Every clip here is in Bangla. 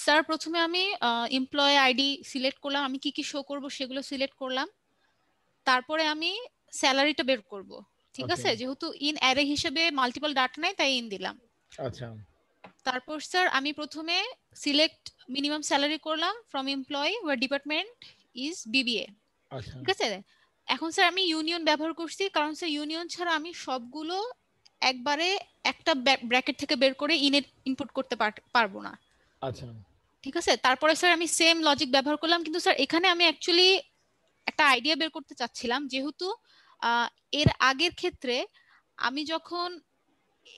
স্যার প্রথমে আমি এমপ্লয়ি আইডি সিলেক্ট করলাম, আমি কি কি শো করব সেগুলো সিলেক্ট করলাম, তারপরে আমি স্যালারিটা বের করব। ঠিক ওকে আছে, যেহেতু ইন অ্যারে হিসেবে মাল্টিপল ডাটা নাই তাই ইন দিলাম। আচ্ছা তারপর স্যার আমি প্রথমে সিলেক্ট মিনিমাম স্যালারি করলাম from employee where department is BBA. আচ্ছা ঠিক আছে, এখন স্যার আমি ইউনিয়ন ব্যবহার করছি, কারণ স্যার ইউনিয়ন ছাড়া আমি সবগুলো একবারে একটা ব্র্যাকেট থেকে বের করে ইনপুট করতে পারবো না। আচ্ছা ঠিক আছে, তারপরে স্যার আমি সেম লজিক ব্যবহার করলাম, কিন্তু স্যার এখানে আমি অ্যাকচুয়ালি একটা আইডিয়া বের করতে চাচ্ছিলাম, যেহেতু আহ, এর আগের ক্ষেত্রে আমি যখন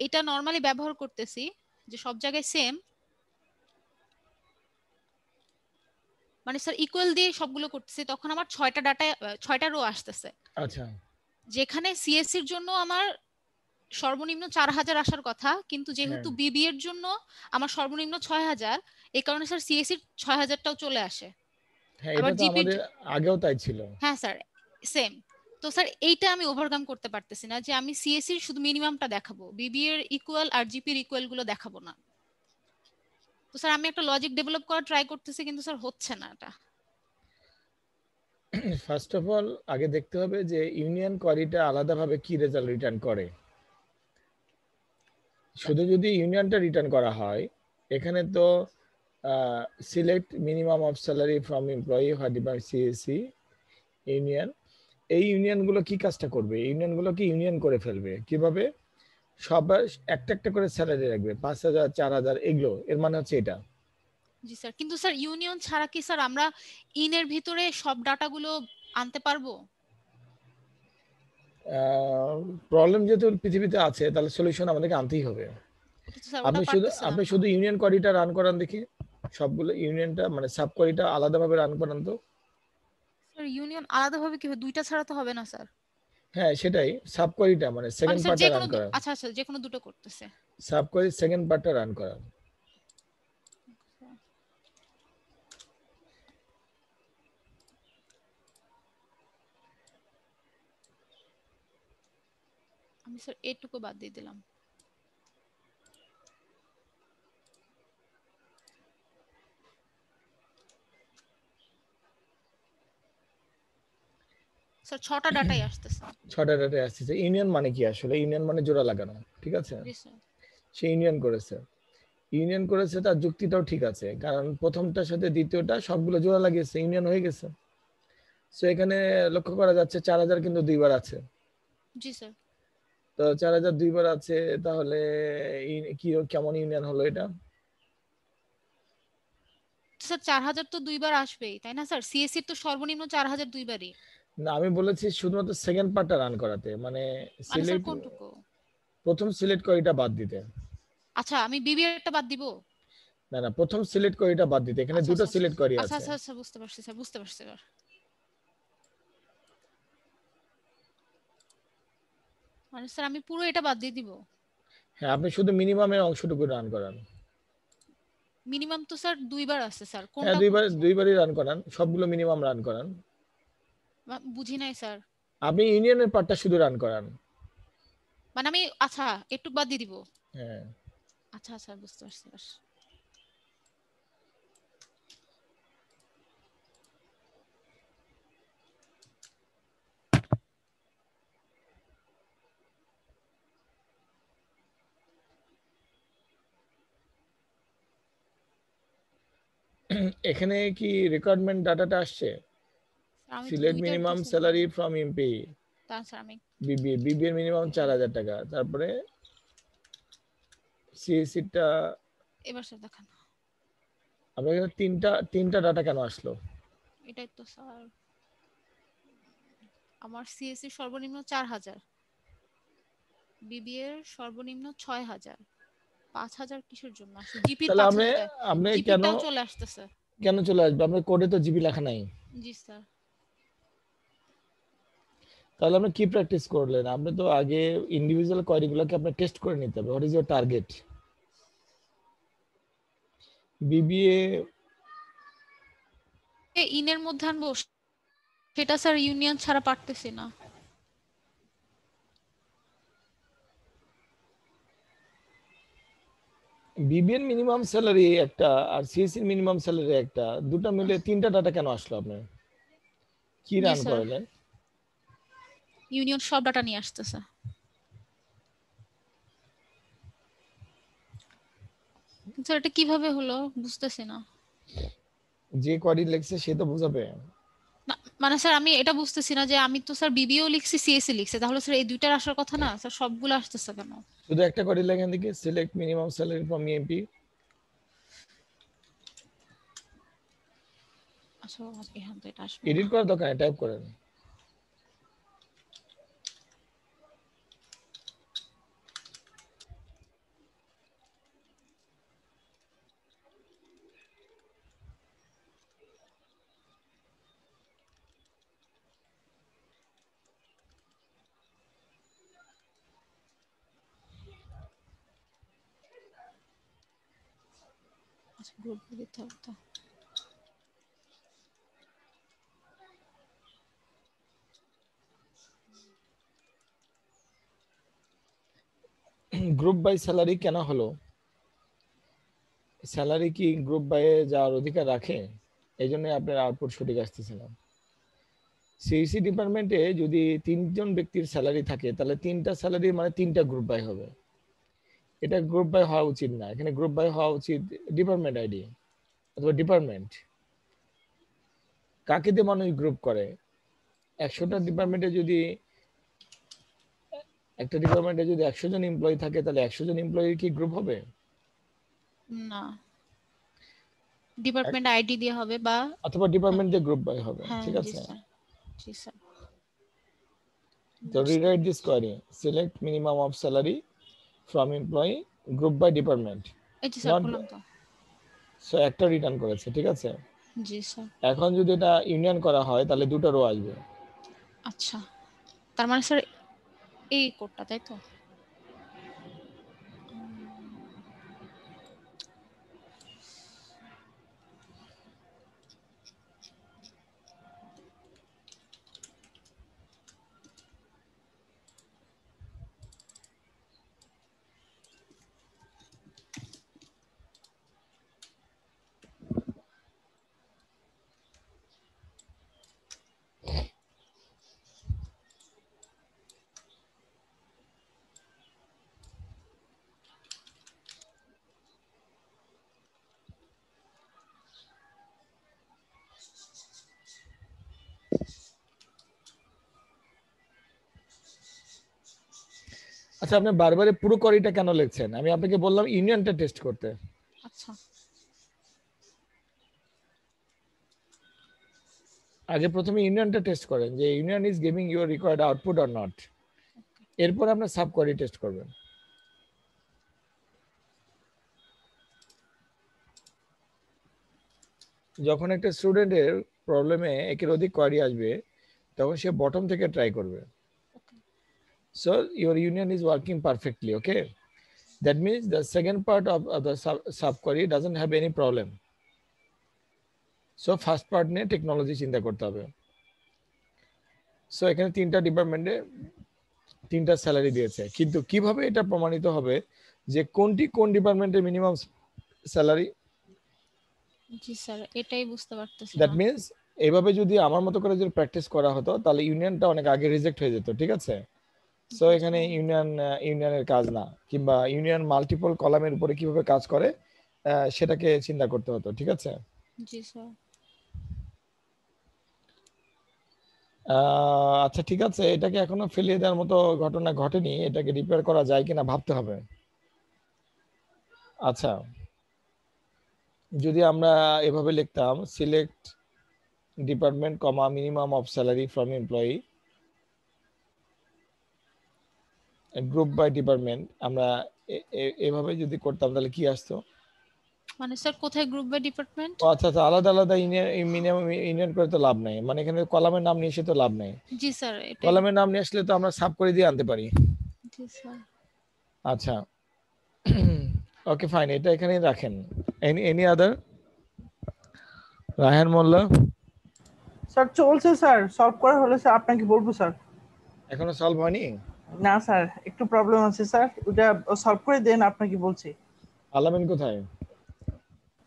এটা নর্মালি ব্যবহার করতেছি যে সব জায়গায় সেম, মানে স্যার ইকুয়াল দিয়ে সবগুলো করতেছি, তখন আমার 6টা রো আসতেছে, আচ্ছা যেখানে সিএসসির জন্য আমার সর্বনিম্ন 4,000 আসার কথা, কিন্তু হ্যাঁ যেহেতু বিবি এর জন্য আমার সর্বনিম্ন 6,000, এই কারণে স্যার সিএসসির 6,000টাও চলে আসে। হ্যাঁ, এটা আবার তো জিপির, আমাদের আগেও তাই ছিল। হ্যাঁ স্যার সেম। তো স্যার এইটা আমি ওভারকাম করতে পারতেছি না, যে আমি সিএসসির শুধু মিনিমামটা দেখাবো, বিবি এর ইকুয়াল আর জিপির ইকুয়াল গুলো দেখাবো না। তো স্যার আমি একটা লজিক ডেভেলপ করার ট্রাই করতেছি, কিন্তু স্যার হচ্ছে না এটা। ফার্স্ট অফ অল আগে দেখতে হবে যে ইউনিয়ন কোয়ারিটা আলাদাভাবে কি রেজাল্ট রিটার্ন করে। শুধু যদি ইউনিয়নটা রিটার্ন করা হয়, এখানে তো select minimum of salary from employee what by CSC union, এই ইউনিয়নগুলো কি কাজটা করবে? ইউনিয়নগুলো কি ইউনিয়ন করে ফেলবে কিভাবে? সবার একটা একটা করে স্যালারি রাখবে, 5,000 4,000 এগুলো, এর মানে হচ্ছে এটা। জি স্যার, কিন্তু স্যার ইউনিয়ন ছাড়া কি স্যার আমরা ইনের ভিতরে সব ডাটাগুলো আনতে পারবো? প্রবলেম যেহেতু পৃথিবীতে আছে, তাহলে সলিউশন আমাদেরকে আনতেই হবে। ওটা তো স্যার ওটা পারতেছিলাম আপনি না। শুধু ইউনিয়ন কোয়ারিটা রান করান দেখি, সবগুলো ইউনিয়নটা মানে সাব কোয়ারিটা আলাদাভাবে রান করান তো। স্যার ইউনিয়ন আলাদাভাবে কি হবে? দুইটা ছাড়া তো হবে না স্যার। হ্যাঁ সেটাই, সাব কোয়ারিটা মানে মানে সেকেন্ড স্যার পার্টটা যে রান কোনো করান। আচ্ছা আচ্ছা, যে কোনো দুটো করতেছে। সাব কোয়ারি সেকেন্ড পার্টটা রান করান। আমি স্যার এটুকু বাদ দিয়ে দিলাম। স্যার 6টা ডাটাই আসতেছে। 6টা ডাটা আসছে। ইউনিয়ন মানে কি? আসলে ইউনিয়ন মানে জোড়া লাগানো, ঠিক আছে? জি স্যার। সে ইউনিয়ন করেছে, ইউনিয়ন করেছে, তার যুক্তিটাও ঠিক আছে, কারণ প্রথমটার সাথে দ্বিতীয়টা সবগুলো জোড়া লাগিয়েছে, ইউনিয়ন হয়ে গেছে। সো এখানে লক্ষ্য করা যাচ্ছে 4,000 কিন্তু দুইবার আছে। জি স্যার। তো 4,000 দুইবার আছে, তাহলে কি কেমন ইউনিয়ন হলো এটা? স্যার 4,000 তো দুইবার আসবেই তাই না স্যার? সিএসসি তো সর্বনিম্ন 4,000 দুইবারই। না, আমি বলেছি শুধুমাত্র সেকেন্ড পার্টটা রান করাতে, মানে মানে স্যার সিলেক্ট, কোনটুকু? প্রথম সিলেক্ট করিটা বাদ দিতে। আচ্ছা আমি বিবিএরটা বাদ দিব? না না, প্রথম সিলেক্ট করিটা বাদ দিতে, এখানে আচ্ছা দুটো আচ্ছা আচ্ছা সিলেক্ট করি আচ্ছা আছে। আচ্ছা আচ্ছা, বুঝতে পারছি স্যার, বুঝতে পারছি এবার। মানে স্যার আমি পুরো এটা বাদ দিয়ে দিব? হ্যাঁ, আপনি শুধু মিনিমামের অংশটুকু রান করান। মিনিমাম তো স্যার দুইবার আছে স্যার, হ্যাঁ, কোনটা করব? দুইবারই রান করান, সবগুলো মিনিমাম রান করান। বুঝি নাই স্যার। আপনি ইউনিয়নের পার্টটা শুধু রান করান। মানে আমি আচ্ছা একটু বাদ দিয়ে দিব? হ্যাঁ, আচ্ছা আচ্ছা বুঝতে পারছি এবার। এখানে কি রিকোয়ারমেন্ট ডাটাটা আসছে? স্যার আমি তো সিলেক্ট দুইটার মিনিমাম দিছি না। স্যালারি ফ্রম এমপি, তা স্যার আমি বিবিএ এর মিনিমাম 4,000 টাকা, তারপরে সিএসসিটা। এবার স্যার দেখান। আপনার এখানে তিনটা ডাটা কেন আসলো? এটাই তো স্যার, আমার সিএসসি সর্বনিম্ন 4,000, বিবিএর সর্বনিম্ন 6,000, 5,000 কিসের জন্য আসে? জিপির তাহলে আপনি 5,000, আপনি কেন জিপিরটাও চলে আসতেছে। কেন চলে আসবে? আপনার কোডে তো জিবি লেখা নাই। জি স্যার। তাহলে আপনি কি প্র্যাকটিস করলেন? আপনি তো আগে ইন্ডিভিজুয়াল কোয়েরিগুলোকে আপনি টেস্ট করে নিতে হবে, what is your target. BBA ইনের মধ্যে আনবো, সেটা স্যার ইউনিয়ন ছাড়া পারতেছি না। বিবিএন মিনিমাম স্যালারি একটা আর সিএসসি মিনিমাম স্যালারি একটা, দুটো মিলে তিনটা ডাটা কেন আসলো আপনার? কি জি রান স্যার, করালেন? ইউনিয়ন সব ডাটা নিয়ে আসতেছে। স্যার এটা কিভাবে হলো বুঝতেছি না। যে কোয়ারি লিখছে সে তো বুঝাবে। না মানে স্যার আমি এটা বুঝতেছি না যে আমি তো স্যার বিবিও লিখছি সিএসসি লিখছি, তাহলে স্যার এই দুইটার আসার কথা না স্যার, সবগুলো আসতেছে কেন? শুধু একটা কোয়ারি লেখেন দেখি, select minimum salary from EMP. আচ্ছা এখান তো এটা আসবে না। এডিট করার দরকার নেই, টাইপ করেন। আচ্ছা গ্রুপ দিতে হবে তো। গ্রুপ বাই স্যালারি কেন হলো? স্যালারি কি গ্রুপ বাই যাওয়ার অধিকার রাখে? এই জন্য আপনার আউটপুট সঠিক আসতেছে না। সিইসি ডিপার্টমেন্টে যদি তিনজন ব্যক্তির স্যালারি থাকে তাহলে তিনটা স্যালারি মানে তিনটা গ্রুপ বাই হবে। এটা গ্রুপ বাই হওয়া উচিত না, এখানে গ্রুপ বাই হওয়া উচিত ডিপার্টমেন্ট আইডি অথবা ডিপার্টমেন্ট। কাকে দিয়ে মানুষ গ্রুপ করে? 100টা ডিপার্টমেন্টে যদি একটা ডিপার্টমেন্টে যদি 100 জন এমপ্লয়ি থাকে তাহলে 100 জন এমপ্লয়ির কি গ্রুপ হবে? না, ডিপার্টমেন্ট আইডি দিয়ে হবে বা অথবা ডিপার্টমেন্ট দিয়ে গ্রুপ বাই হবে, হ্যাঁ ঠিক জি আছে? স্যার, জি স্যার। তো rewrite this query, select minimum of salary from employee group by department. এই যে স্যার নট, করলাম তো। সো একটা রিটার্ন করেছে, ঠিক আছে? জি স্যার। এখন যদি এটা ইউনিয়ন করা হয় তাহলে দুটো রো আসবে। আচ্ছা তার মানে স্যার এই কোডটা তাই তো? আচ্ছা, আপনি বারবার পুরো কোয়ারিটা কেন লিখছেন? আমি আপনাকে বললাম ইউনিয়নটা টেস্ট করতে। আচ্ছা আগে প্রথমে ইউনিয়নটা টেস্ট করেন যে union is giving your required output or not, এরপর আপনি সাব কোয়ারি টেস্ট করবেন। যখন একটা স্টুডেন্টের প্রবলেমে একের অধিক কোয়ারি আসবে তখন সে বটম থেকে ট্রাই করবে। So your union is working perfectly, okay? That means the second part of the sub query doesn't have any problem. So first part নিয়ে টেকনোলজি চিন্তা করতে হবে। সো এখানে তিনটা ডিপার্টমেন্টে তিনটা স্যালারি দিয়েছে, কিন্তু কিভাবে এটা প্রমাণিত হবে যে কোনটি কোন ডিপার্টমেন্টের মিনিমাম স্যালারি? জি স্যার এটাই বুঝতে পারতেছি দ্যাট না। মিনস এইভাবে যদি আমার মতো করে যদি প্র্যাকটিস করা হতো তাহলে ইউনিয়নটা অনেক আগে রিজেক্ট হয়ে যেত, ঠিক আছে? সো এখানে ইউনিয়নের কাজ না, কিংবা ইউনিয়ন মাল্টিপল কলামের উপরে কিভাবে কাজ করে সেটাকে চিন্তা করতে হতো, ঠিক আছে? জি স্যার। আচ্ছা ঠিক আছে, এটাকে এখনো ফেলিয়ে দেওয়ার মতো ঘটনা ঘটেনি, এটাকে রিপেয়ার করা যায় কিনা ভাবতে হবে। আচ্ছা, যদি আমরা এভাবে লিখতাম select department comma minimum of salary from employee group by department, আমরা এভাবে যদি করতাম তাহলে কি আসতো? মানে স্যার কোথায় গ্রুপ বাই ডিপার্টমেন্ট? আচ্ছা আচ্ছা, আলাদা আলাদা মিনিমাম ইউনিয়ন করে তো লাভ নাই, মানে এখানে কলামের নাম নিয়ে এসে তো লাভ নাই। জি স্যার এটাই। কলামের নাম নিয়ে আসলে তো আমরা সাব করে দিয়ে আনতে পারি। জি স্যার। আচ্ছা ওকে ফাইন, এটা এখানেই রাখেন। Any other? Raihan Mollah? Sir চলছে স্যার, সলভ করা হলে স্যার আপনাকে বলবো স্যার। এখনো সলভ হয়নি? না স্যার একটু প্রবলেম আছে স্যার, ওটা সলভ করে দেন আপনাকে বলছি। আলামিন কোথায়?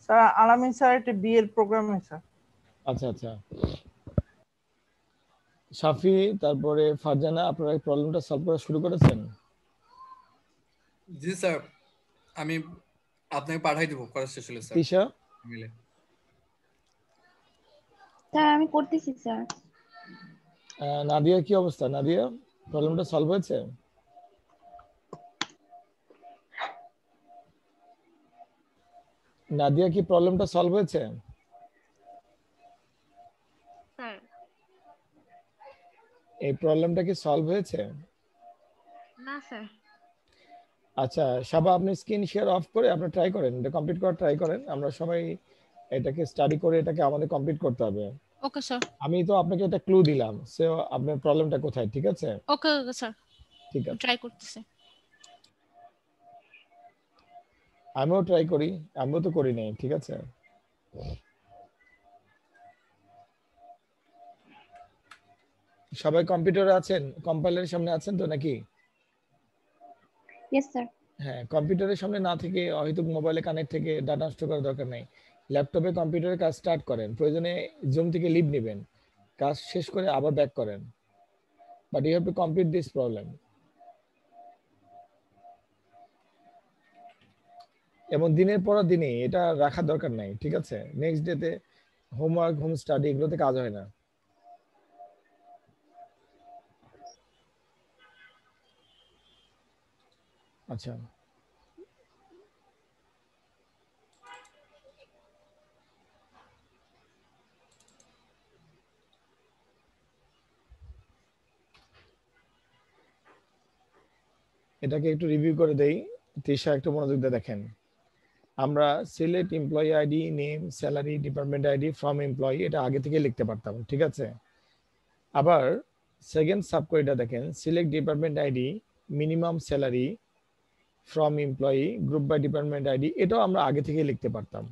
স্যার আলামিন স্যার একটা বিএর প্রোগ্রামে স্যার। আচ্ছা আচ্ছা, শাফি তারপরে ফারজানা, আপনারা এই প্রবলেমটা সলভ করা শুরু করেছেন? জি স্যার, আমি আপনাকে পাঠাই দেব করা শেষ হলে স্যার। তিশা? মিলে স্যার আমি করতেছি স্যার। নাদিয়া কি অবস্থা? নাদিয়া প্রবলেমটা সলভ হয়েছে? নাদিয়া কি প্রবলেমটা সলভ হয়েছে? স্যার এই প্রবলেমটা কি সলভ হয়েছে? না স্যার। আচ্ছা শাবা, আপনি স্ক্রিন শেয়ার অফ করে আপনি ট্রাই করেন, এটা কমপ্লিট করার ট্রাই করেন। আমরা সবাই এটাকে স্টাডি করে এটাকে আমাদের কমপ্লিট করতে হবে। Okay sir. আমি তো আপনাকে একটা ক্লু দিলাম, সো আপনার প্রবলেমটা কোথায়, ঠিক আছে? ওকে ওকে স্যার, ঠিক আছে, ট্রাই করতেছি। আমিও ট্রাই করি, আমিও তো করি নাই, ঠিক আছে? সবাই কম্পিউটারে আছেন, কম্পাইলারের সামনে আছেন তো নাকি? Yes sir. হ্যাঁ, কম্পিউটারের সামনে না থেকে হয়তো মোবাইলে কানেক্ট থেকে ডাটা নষ্ট করার দরকার নেই। ল্যাপটপে কম্পিউটারে কাজ স্টার্ট করেন, প্রয়োজনে জুম থেকে লিভ নেবেন, কাজ শেষ করে আবার ব্যাক করেন, but you have to complete this problem. এবং দিনের পর দিনে এটা রাখার দরকার নাই, ঠিক আছে? নেক্সট ডেতে হোমওয়ার্ক, হোম স্টাডি এগুলোতে কাজ হয় না। আচ্ছা, এটাকে একটু রিভিউ করে দেই। তৃষা একটু মনোযোগ দিয়ে দেখেন। আমরা select employee ID, name, salary, department ID from employee, এটা আগে থেকে লিখতে পারতাম, ঠিক আছে? আবার সেকেন্ড সাবকোয়েরিটা দেখেন, select department ID, minimum salary from employee, group by department ID, এটাও আমরা আগে থেকে লিখতে পারতাম।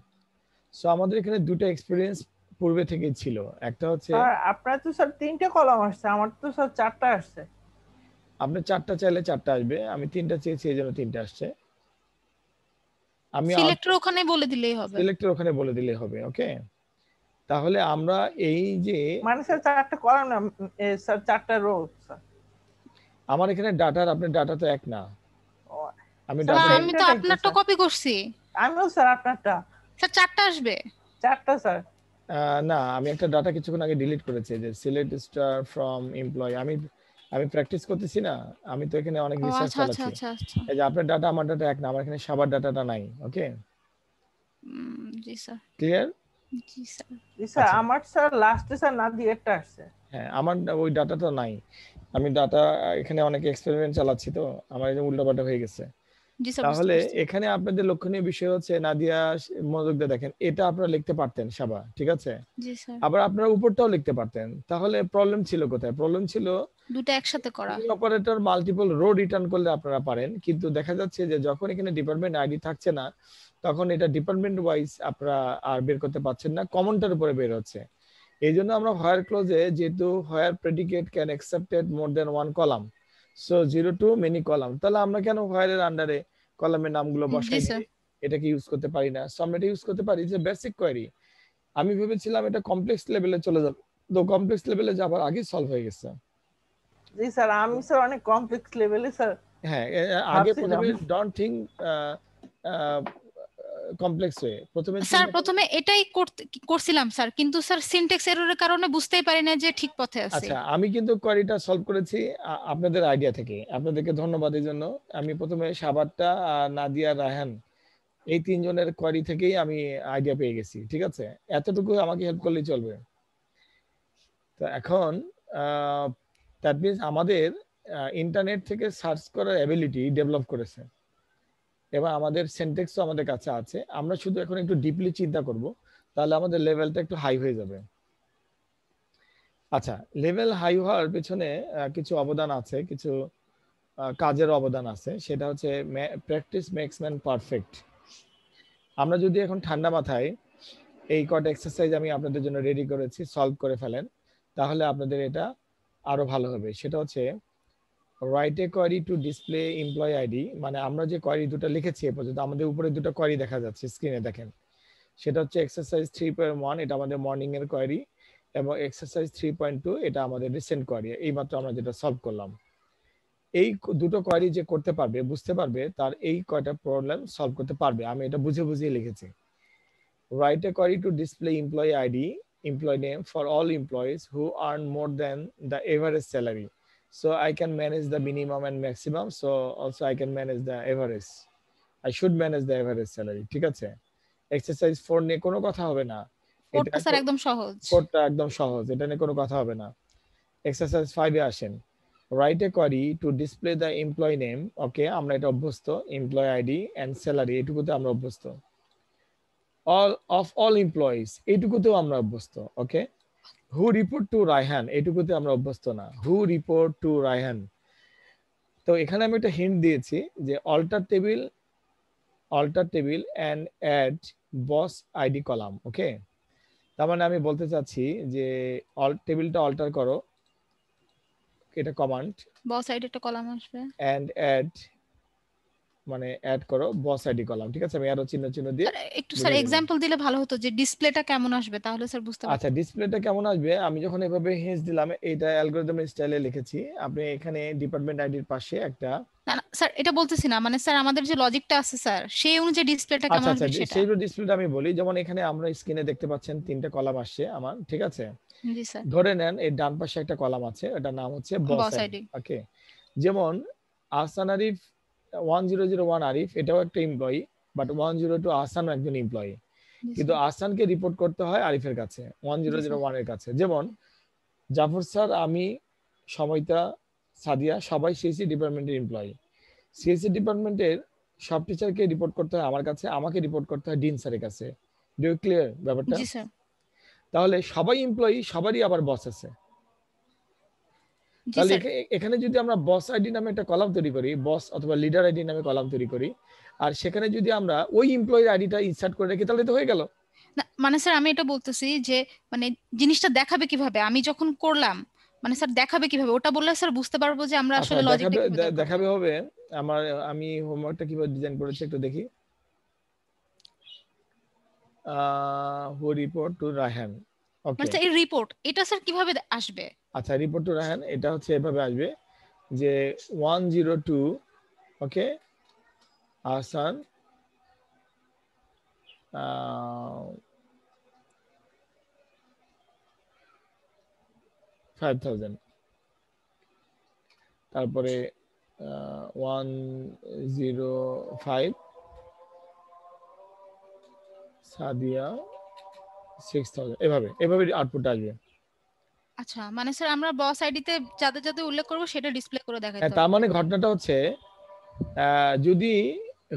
সো আমাদের এখানে দুটো এক্সপিরিয়েন্স পূর্বে থেকেই ছিল। একটা হচ্ছে স্যার আপনার তো স্যার 3টে কলাম আসছে, আমার তো স্যার 4টা আসছে। আপনি 4টা চাইলে 4টা আসবে, আমি 3টা চেয়েছি এই জন্য 3টা আসছে। আমি সিলেক্টর ওখানে বলে দিলেই হবে। সিলেক্টর ওখানে বলে দিলে হবে, ওকে? তাহলে আমরা এই যে মানে স্যার 4টা কলাম না স্যার, 4টা রো স্যার। আমার এখানে ডাটার, আপনার ডাটা তো এক না। ও, আমি স্যার, স্যার ডাটা আমি তো সেমটাই তো, আপনারটা স্যার। কপি করছি। আমিও স্যার আপনারটা। স্যার 4টা আসবে। 4টা স্যার। না, আমি একটা ডাটা কিছুক্ষণ আগে ডিলিট করেছি, যে সিলেক্ট স্টার ফ্রম এমপ্লয়ি। আমি প্র্যাকটিস করতেছি না, আমি তো এখানে অনেক ও রিসার্চ আচ্ছা আচ্ছা চালাচ্ছি। আচ্ছা আচ্ছা। এই যে আপনার ডাটা আমার ডাটা এক না, আমার এখানে সবার ডাটাটা নাই, ওকে? জি স্যার। ক্লিয়ার? জি স্যার। জি স্যার, আচ্ছা। আমার স্যার লাস্টে স্যার নাদিয়ারটা আসছে। হ্যাঁ, আমার ওই ডাটাটা নাই। আমি ডাটা এখানে অনেক এক্সপেরিমেন্ট চালাচ্ছি, তো আমার এই যে উল্টাপাল্টা হয়ে গেছে। জি স্যার। তাহলে এখানে আপনাদের লক্ষণীয় বিষয় হচ্ছে, নাদিয়া মনোযোগ দিয়ে দেখেন, এটা আপনারা লিখতে পারতেন সাবা, ঠিক আছে? জি স্যার। আবার আপনারা উপরটাও লিখতে পারতেন। তাহলে প্রবলেম ছিল কোথায়? প্রবলেম ছিল দুটো একসাথে করা। অপারেটর মাল্টিপল রো রিটার্ন করলে আপনারা পারেন, কিন্তু দেখা যাচ্ছে যে যখন এখানে ডিপার্টমেন্ট আইডি থাকছে না, তখন এটা ডিপার্টমেন্ট ওয়াইজ আপনারা আর বের করতে পারছেন না, কমনটার উপরে বের হচ্ছে। এই জন্য আমরা হোয়ার ক্লোজে, যেহেতু where predicate can accepted more than one column, so 0 to many column, তাহলে আমরা কেন হোয়ারের আন্ডারে কলামের নামগুলো বসাই এটাকে ইউজ করতে পারি না? সো আমরা এটা ইউজ করতে পারি যে বেসিক কোয়েরি। আমি ভেবেছিলাম এটা কমপ্লেক্স লেভেলে চলে যাবে, তো কমপ্লেক্স লেভেলে যাবার আগে সলভ হয়ে গেছে। জি স্যার, আমি স্যার অনেক কমপ্লেক্স লেভেলে স্যার। হ্যাঁ, আগে ভাবছিলাম। প্রথমে ডোন্ট থিংক কমপ্লেক্স হয়ে, প্রথমে স্যার প্রথমে এটাই করছিলাম স্যার, কিন্তু স্যার সিনট্যাক্স এররের কারণে বুঝতেই পারি না যে ঠিক পথে আছি। আচ্ছা, আমি কিন্তু কোয়েরিটা সলভ করেছি আপনাদের আইডিয়া থেকে, আপনাদেরকে ধন্যবাদ এই জন্য। আমি প্রথমে সাবারটা আর নাদিয়া, রায়হান, এই 3 জনের কোয়েরি থেকেই আমি আইডিয়া পেয়ে গেছি, ঠিক আছে? এতটুকু আমাকে হেল্প করলেই চলবে। তো এখন দ্যাট মিন্স আমাদের ইন্টারনেট থেকে সার্চ করার অ্যাবিলিটি ডেভেলপ করেছে, এবং আমাদের সিনট্যাক্সও আমাদের কাছে আছে। আমরা শুধু এখন একটু ডিপলি চিন্তা করব, তাহলে আমাদের লেভেলটা একটু হাই হয়ে যাবে। আচ্ছা, লেভেল হাই হওয়ার পেছনে কিছু অবদান আছে, কিছু কাজের অবদান আছে। সেটা হচ্ছে প্র্যাকটিস মেক্স ম্যান পারফেক্ট। আমরা যদি এখন ঠান্ডা মাথায় এই কটা এক্সারসাইজ আমি আপনাদের জন্য রেডি করেছি, সলভ করে ফেলেন, তাহলে আপনাদের এটা আরো ভালো হবে। সেটা হচ্ছে write a query to display employee ID, মানে আমরা যে কোয়ারি দুটো লিখেছি এ পর্যন্ত, আমাদের উপরে দুটো কোয়ারি দেখা যাচ্ছে স্ক্রিনে দেখেন, সেটা হচ্ছে এক্সারসাইজ 3.1, এটা আমাদের মর্নিং এর কোয়ারি, এবং এক্সারসাইজ 3.2 এটা আমাদের রিসেন্ট কোয়ারি, এইমাত্র আমরা যেটা সলভ করলাম। এই দুটো কোয়ারি যে করতে পারবে, বুঝতে পারবে, তার এই কয়টা প্রবলেম সলভ করতে পারবে। আমি এটা বুঝে বুঝিয়ে লিখেছি। Write a query to display employee ID, employee name for all employees who earn more than the average salary. So I can manage the minimum and maximum. So also I can manage the average. I should manage the average salary. ঠিক আছে? এক্সারসাইজ 4 নিয়ে কোনো কথা হবে না। কোডটা স্যার একদম সহজ। কোডটা একদম সহজ, এটা নিয়ে কোনো কথা হবে না। এক্সারসাইজ 5 এ আসেন। Write a query to display the employee name. Okay, আমরা এটা অভ্যস্ত। এমপ্লয়ি আইডি এন্ড স্যালারি, এটুকুতে আমরা অভ্যস্ত। all employees, এইটুকুতেও আমরা অভ্যস্ত। ওকে, who report to রায়হান, এইটুকুতে আমরা অভ্যস্ত না। who report to Raihan. তো এখানে আমি একটা হিন্ট দিয়েছি যে alter table and add boss id column. Okay, তার মানে আমি বলতে চাচ্ছি যে টেবিলটা অল্টার করো, এটা কমান্ড, বস আইডি একটা কলাম আসবে, and add মানে অ্যাড করো বস আইডি কলাম। ঠিক আছে, আমি অ্যারো চিহ্ন দিয়ে একটু স্যার এক্সাম্পল দিলে ভালো হতো যে ডিসপ্লেটা কেমন আসবে, তাহলে স্যার বুঝতে পারবেন। আচ্ছা, ডিসপ্লেটা কেমন আসবে, আমি যখন এভাবে হিন্টস দিলাম, এটা অ্যালগরিদমের স্টাইলে লিখেছি। আপনি এখানে ডিপার্টমেন্ট আইডির পাশে একটা, না না স্যার এটা বলতেছি না, মানে স্যার আমাদের যে লজিকটা আছে স্যার সেই অনুযায়ী ডিসপ্লেটা কেমন আচ্ছা আসবে সেটা। সেই ডিসপ্লেটা আমি বলি। যেমন এখানে আমরা স্ক্রিনে দেখতে পাচ্ছেন 3টা কলাম আসছে আমার। ঠিক আছে, জি স্যার। ধরে নেন এই ডান পাশে একটা কলাম আছে, এটার নাম হচ্ছে বস আইডি। ওকে, যেমন আহসান আরিফ 1001 আরিফ, এটাও একটা এমপ্লয়ি, বাট 102 আহসানও একজন এমপ্লয়ি, কিন্তু আহসানকে রিপোর্ট করতে হয় আরিফের কাছে, 1001 এর কাছে। যেমন জাফর স্যার, আমি, সময়তা, সাদিয়া সবাই সিএসসি ডিপার্টমেন্টের এমপ্লয়ি। সিএসসি ডিপার্টমেন্টের সব টিচারকে রিপোর্ট করতে হয় আমার কাছে, আমাকে রিপোর্ট করতে হয় ডিন স্যারের কাছে। ডু ইউ ক্লিয়ার ব্যাপারটা? জি স্যার। তাহলে সবাই এমপ্লয়ি, সবারই আবার বস আছে। তাহলে এখানে যদি আমরা বস আইডি নামে একটা কলাম তৈরি করি, বস অথবা লিডার আইডি নামে কলাম তৈরি করি, আর সেখানে যদি আমরা ওই এমপ্লয়ি আইডিটা ইনসার্ট করে রাখি, তাহলে তো হয়ে গেল। না মানে স্যার আমি এটা বলতেছি যে মানে জিনিসটা দেখাবে কিভাবে, আমি যখন করলাম মানে স্যার দেখাবে কিভাবে, ওটা বললে স্যার বুঝতে পারবো যে আমরা আসলে লজিকটা কিভাবে দেখাবে হবে। আমি হোমওয়ার্কটা কিভাবে ডিজাইন করেছি একটু দেখি। হু রিপোর্ট টু রায়হান। ওকে, মানে এই রিপোর্ট এটা স্যার কিভাবে আসবে? আচ্ছা, রিপোর্ট টু রায়হান এটা হচ্ছে এভাবে আসবে যে 102, ওকে, আহসান 5000, তারপরে 105 সাদিয়া 6000, এভাবে আউটপুট আসবে। আচ্ছা, মানে স্যার আমরা বস আইডিতে যাদের যাদের উল্লেখ করব সেটা ডিসপ্লে করে দেখাইতে হবে। তার মানে ঘটনাটা হচ্ছে যদি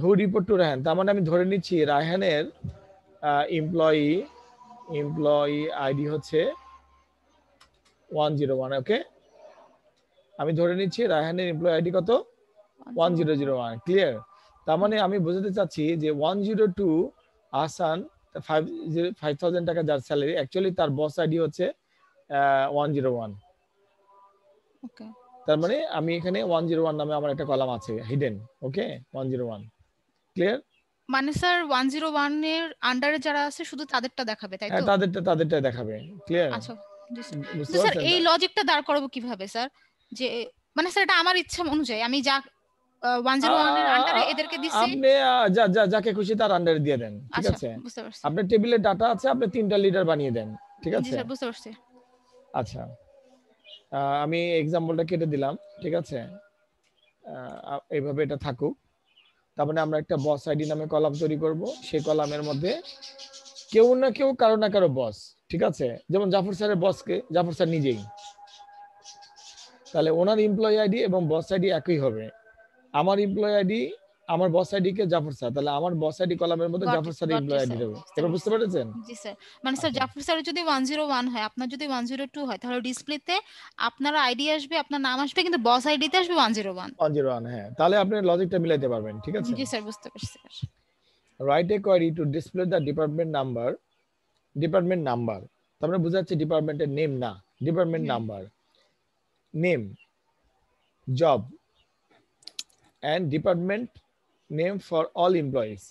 হু রিপোর্ট টু রায়হান, তার মানে আমি ধরে নিচ্ছি রায়হানের এমপ্লয়ি আইডি হচ্ছে 101। ওকে, আমি ধরে নিচ্ছি রায়হানের এমপ্লয়ি আইডি কত? 1001। ক্লিয়ার? তার মানে আমি বোঝাতে চাচ্ছি যে 102 আহসান 5000 টাকা যার স্যালারি, অ্যাকচুয়ালি তার বস আইডি হচ্ছে 101। ওকে, তার মানে আমি এখানে 101 নামে আমার একটা কলাম আছে হিডেন। ওকে, 101। ক্লিয়ার? মানে স্যার 101 এর আন্ডারে যারা আছে শুধু তাদেরটা দেখাবে, তাই তো? তাদেরটা দেখাবে। ক্লিয়ার? আচ্ছা স্যার এই লজিকটা দাঁড় করাবো কিভাবে স্যার? যে মানে স্যার এটা আমার ইচ্ছা অনুযায়ী আমি যা 101 এর আন্ডারে এদেরকে দিছি, আপনি যাকে খুশি তার আন্ডারে দিয়ে দেন। ঠিক আছে, বুঝতে পারছি। আপনার টেবিলে ডাটা আছে, আপনি 3টা লিডার বানিয়ে দেন। ঠিক আছে, জি স্যার বুঝতে পারছি। আচ্ছা, আমি এক্সাম্পলটা কেটে দিলাম। ঠিক আছে, এইভাবে এটা থাকুক। তারপরে আমরা একটা বস আইডি নামে কলাম তৈরি করব, সেই কলামের মধ্যে কেউ না কেউ কারো না কারো বস। ঠিক আছে, যেমন জাফর স্যারের বসকে জাফর স্যার নিজেই, তাহলে ওনার এমপ্লয়ি আইডি এবং বস আইডি একই হবে। আমার এমপ্লয়ি আইডি, আমার বস আইডি কে জাফর স্যার, তাহলে আমার বস আইডি কলামের মধ্যে জাফর স্যারের এমপ্লয়ি আইডি দেব। এবার বুঝতে পেরেছেন? জি স্যার, মানে স্যার জাফর স্যার যদি 101 হয়, আপনার যদি 102 হয়, তাহলে ডিসপ্লেতে আপনার আইডি আসবে, আপনার নাম আসবে, কিন্তু বস আইডিতে আসবে 101। হ্যাঁ, তাহলে আপনি লজিকটা মিলাইতে পারবেন। ঠিক আছে, জি স্যার বুঝতে পারছি। Write a query to display the department number. তার মানে বোঝা যাচ্ছে ডিপার্টমেন্টের নেম না, department number. Name job and department name for all employees.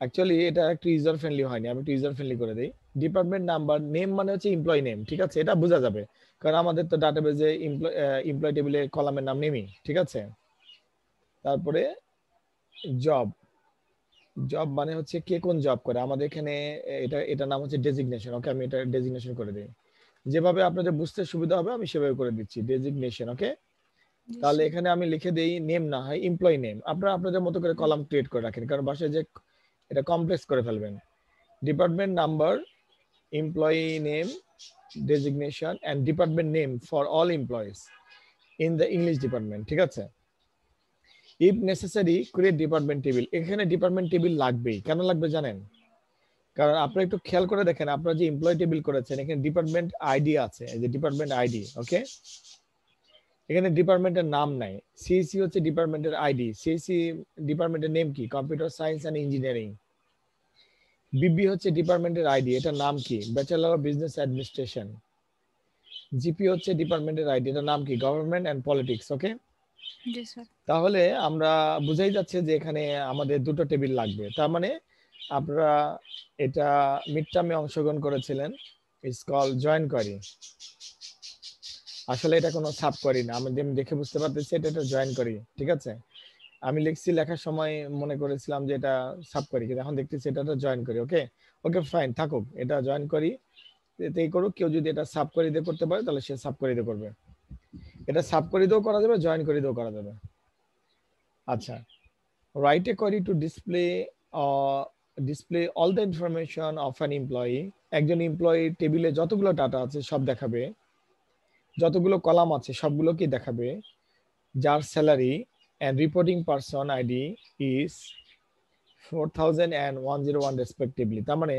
Actually এটা একটু ইউজার ফ্রেন্ডলি হয়নি, আমি একটু ইউজার ফ্রেন্ডলি করে দিই। ডিপার্টমেন্ট নাম্বার, নেম মানে হচ্ছে এমপ্লয়ি নেম, ঠিক আছে, এটা বোঝা যাবে কারণ আমাদের তো ডাটাবেজে এমপ্লয়ি টেবিলে কলামের নাম নেমই, ঠিক আছে। তারপরে জব, জব মানে হচ্ছে কে কোন জব করে, আমাদের এখানে এটা নাম হচ্ছে ডেজিগনেশন। ওকে, আমি এটা ডেজিগনেশন করে দিই, যেভাবে আপনাদের বুঝতে সুবিধা হবে আমি সেভাবে করে দিচ্ছি, ডেজিগনেশন। ওকে, তাহলে এখানে আমি লিখে দেই নেম না হয় এমপ্লয়ি নেম। আপনারা আপনাদের মতো করে কলাম ক্রিয়েট করে রাখেন, কারণ বাসায় যে এটা কমপ্লেক্স করে ফেলবেন। Department number, employee name, designation and department name for all employees in the English department, ঠিক আছে। If necessary create department table. এখানে ডিপার্টমেন্ট টেবিল লাগবেই। কেন লাগবে জানেন? কারণ আপনারা একটু খেয়াল করে দেখেন, আপনারা যে এমপ্লয়ি টেবিল করেছেন এখানে ডিপার্টমেন্ট আইডি আছে, এই যে ডিপার্টমেন্ট আইডি। ওকে, এখানে ডিপার্টমেন্টের নাম নাই। সিএসি হচ্ছে ডিপার্টমেন্টের আইডি। সিএসি ডিপার্টমেন্টের নেম কি? Computer science and engineering. BB হচ্ছে ডিপার্টমেন্টের আইডি, এটার নাম কি? Bachelor of business administration. GP হচ্ছে ডিপার্টমেন্টের আইডি, এটার নাম কি? Government and politics. ওকে, জি স্যার। তাহলে আমরা বুঝাই যাচ্ছে যে এখানে আমাদের দুটো টেবিল লাগবে। তার মানে আপনারা এটা মিড টার্মে অংশগ্রহণ করেছিলেন, ইটস কল জয়েন কোয়ারি। আসলে এটা কোনো সাব কোয়ারি না, আমি দেখে বুঝতে পারতেছি এটা একটা জয়েন কোয়ারি, ঠিক আছে। আমি লিখছি, লেখার সময় মনে করেছিলাম যে এটা সাব কোয়ারি, কিন্তু এখন দেখতেছি এটা একটা জয়েন কোয়ারি। ওকে ওকে ফাইন, থাকুক, এটা জয়েন কোয়ারি এতেই করুক। কেউ যদি এটা সাব কোয়ারি দিয়ে করতে পারে তাহলে সে সাব কোয়ারি দিয়ে করবে। এটা সাব কোয়ারি দিয়েও করা যাবে, জয়েন কোয়ারি দিয়েও করা যাবে। আচ্ছা, write a query to display all the information of an employee. একজন এমপ্লয়ি টেবিলে যতগুলো ডাটা আছে সব দেখাবে, যতগুলো কলাম আছে সবগুলোকে দেখাবে, যার salary and reporting person ID is 4000 and 101 respectively. তার মানে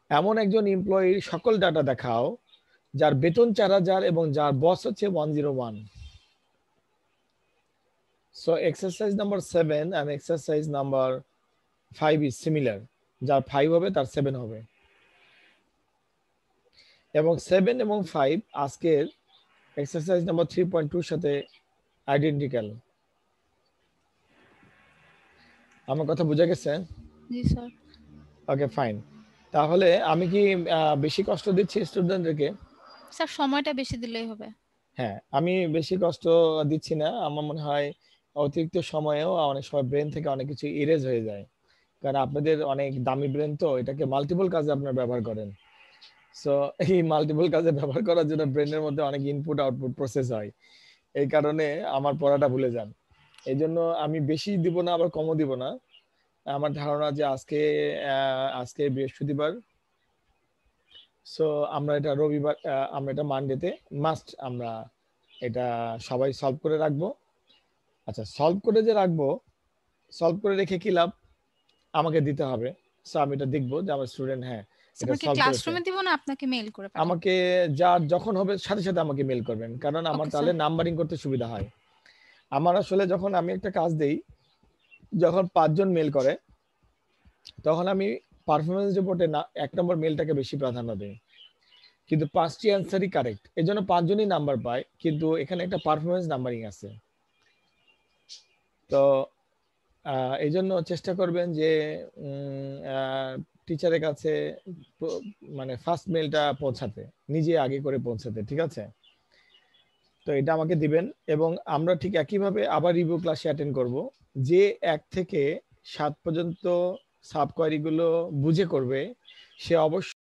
এমন একজন এমপ্লয়ির সকল ডাটা দেখাও যার বেতন 4000 এবং যার বস হচ্ছে 101। So exercise number 7 and exercise number 5 is similar. যার 5 হবে তার 7 হবে, এবং 7 এবং 5 আজকের এক্সারসাইজ নাম্বার 3.2 এর সাথে আইডেন্টিক্যাল। আমার কথা বুঝা গেছে? জি স্যার। ওকে ফাইন, তাহলে আমি কি বেশি কষ্ট দিচ্ছি স্টুডেন্টদেরকে? স্যার সময়টা বেশি দিলেই হবে। হ্যাঁ, আমি বেশি কষ্ট দিচ্ছি না। আমার মনে হয় অতিরিক্ত সময়েও অনেক সময় ব্রেন থেকে অনেক কিছু ইরেজ হয়ে যায়, কারণ আপনাদের অনেক দামি ব্রেন, তো এটাকে মাল্টিপল কাজে আপনারা ব্যবহার করেন। সো এই মাল্টিপল কাজে ব্যবহার করার জন্য ব্রেনের মধ্যে অনেক ইনপুট আউটপুট প্রসেস হয়, এই কারণে আমার পড়াটা ভুলে যান। এই জন্য আমি বেশি দিব না আবার কমও দিব না। আমার ধারণা যে আজকে বৃহস্পতিবার, সো আমরা এটা রবিবার, আমরা এটা মানডেতে মাস্ট আমরা এটা সবাই সলভ করে রাখবো। আচ্ছা, সলভ করে যে রাখবো, সলভ করে রেখে কি লাভ? আমাকে দিতে হবে। সো আমি এটা দেখবো যে আমার স্টুডেন্ট হ্যাঁ এটা স্যার কি সলভ করেছে। ক্লাসরুমে দিব না আপনাকে মেইল করে পাঠাবো? আমাকে যার যখন হবে সাথে সাথে আমাকে মেল করবেন, কারণ আমার Okay, তাহলে sir. নাম্বারিং করতে সুবিধা হয়। আমার আসলে যখন আমি একটা কাজ দেই, যখন 5 জন মেল করে তখন আমি পারফরমেন্স রিপোর্টে না 1 নম্বর মেলটাকে বেশি প্রাধান্য দেই, কিন্তু 5টি অ্যান্সারই কারেক্ট, এজন্য 5 জনই নাম্বার পায়, কিন্তু এখানে একটা পারফরমেন্স নাম্বারিং আছে। তো এই জন্য চেষ্টা করবেন যে টিচারের কাছে মানে ফার্স্ট মেলটা পৌঁছাতে, নিজে আগে করে পৌঁছাতে, ঠিক আছে। তো এটা আমাকে দিবেন, এবং আমরা ঠিক একইভাবে আবার রিভিউ ক্লাসে অ্যাটেন্ড করব। যে 1 থেকে 7 পর্যন্ত সাব কোয়ারিগুলো বুঝে করবে সে অবশ্যই